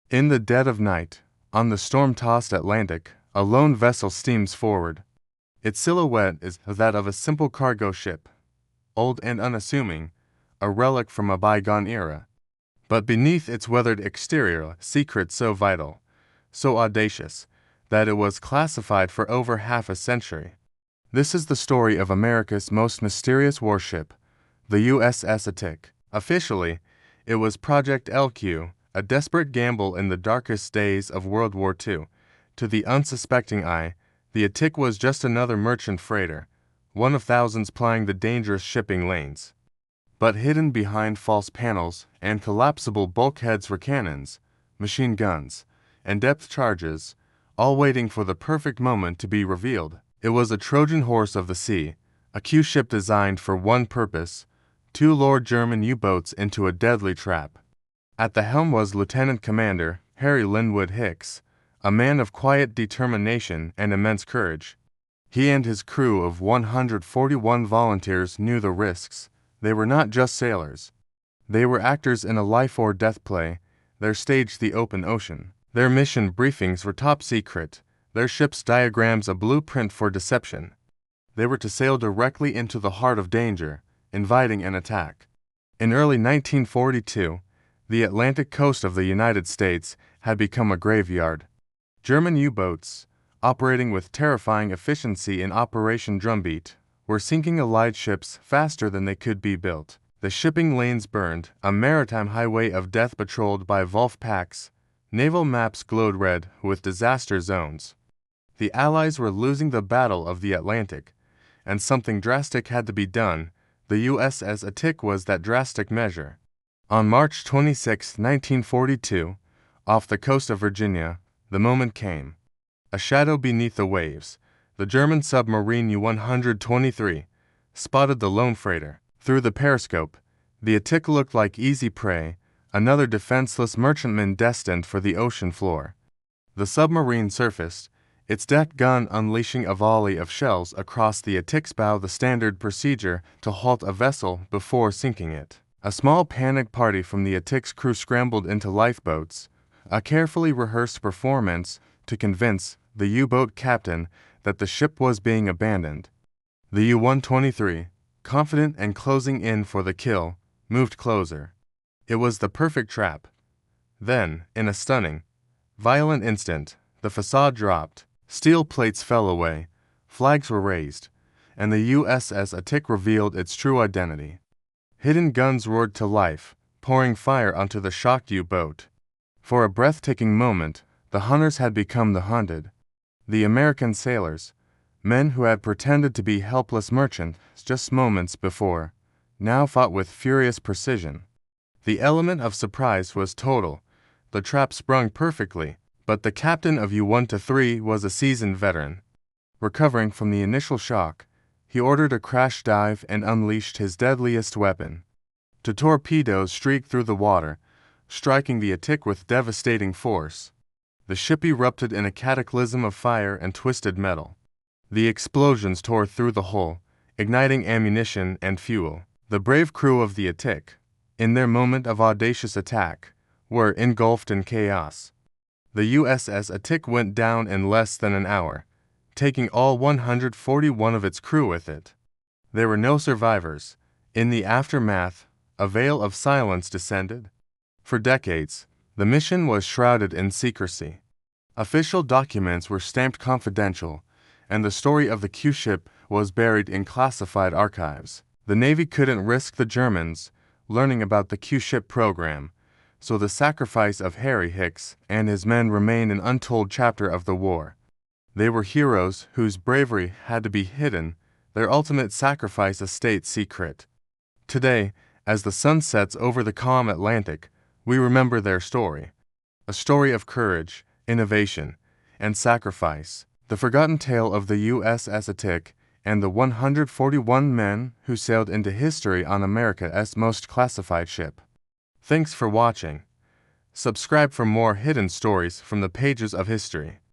In the dead of night, on the storm-tossed Atlantic, a lone vessel steams forward. Its silhouette is that of a simple cargo ship, old and unassuming, a relic from a bygone era. But beneath its weathered exterior, secrets so vital, so audacious, that it was classified for over half a century. This is the story of America's most mysterious warship, the USS Atik. Officially, it was Project LQ, a desperate gamble in the darkest days of World War II. To the unsuspecting eye, the Atik was just another merchant freighter, one of thousands plying the dangerous shipping lanes. But hidden behind false panels and collapsible bulkheads were cannons, machine guns, and depth charges, all waiting for the perfect moment to be revealed. It was a Trojan horse of the sea, a Q-ship designed for one purpose: to lure German U-boats into a deadly trap. At the helm was Lieutenant Commander Harry Lynnwood Hicks, a man of quiet determination and immense courage. He and his crew of 141 volunteers knew the risks. They were not just sailors. They were actors in a life-or-death play. Their stage the open ocean. Their mission briefings were top secret, their ship's diagrams a blueprint for deception. They were to sail directly into the heart of danger, inviting an attack. In early 1942, the Atlantic coast of the United States had become a graveyard. German U-boats, operating with terrifying efficiency in Operation Drumbeat, were sinking Allied ships faster than they could be built. The shipping lanes burned, a maritime highway of death patrolled by Wolf packs. Naval maps glowed red with disaster zones. The Allies were losing the Battle of the Atlantic, and something drastic had to be done. The USS Atik was that drastic measure. On March 26, 1942, off the coast of Virginia, the moment came. A shadow beneath the waves, the German submarine U-123 spotted the lone freighter. Through the periscope, the Atik looked like easy prey, another defenseless merchantman destined for the ocean floor. The submarine surfaced, its deck gun unleashing a volley of shells across the Atik's bow, the standard procedure to halt a vessel before sinking it. A small panic party from the Atik's crew scrambled into lifeboats, a carefully rehearsed performance to convince the U-boat captain that the ship was being abandoned. The U-123, confident and closing in for the kill, moved closer. It was the perfect trap. Then, in a stunning, violent instant, the facade dropped, steel plates fell away, flags were raised, and the USS Atik revealed its true identity. Hidden guns roared to life, pouring fire onto the shocked U-boat. For a breathtaking moment, the hunters had become the hunted. The American sailors, men who had pretended to be helpless merchants just moments before, now fought with furious precision. The element of surprise was total. The trap sprung perfectly, but the captain of U-123 was a seasoned veteran. Recovering from the initial shock, he ordered a crash dive and unleashed his deadliest weapon. The torpedoes streaked through the water, striking the Atik with devastating force. The ship erupted in a cataclysm of fire and twisted metal. The explosions tore through the hull, igniting ammunition and fuel. The brave crew of the Atik, in their moment of audacious attack, were engulfed in chaos. The USS Atik went down in less than an hour, taking all 141 of its crew with it. There were no survivors. In the aftermath, a veil of silence descended. For decades, the mission was shrouded in secrecy. Official documents were stamped confidential, and the story of the Q-ship was buried in classified archives. The Navy couldn't risk the Germans learning about the Q-ship program, so the sacrifice of Harry Hicks and his men remained an untold chapter of the war. They were heroes whose bravery had to be hidden, their ultimate sacrifice a state secret. Today, as the sun sets over the calm Atlantic, we remember their story. A story of courage, innovation, and sacrifice. The forgotten tale of the USS Atik and the 141 men who sailed into history on America's most classified ship. Thanks for watching. Subscribe for more hidden stories from the pages of history.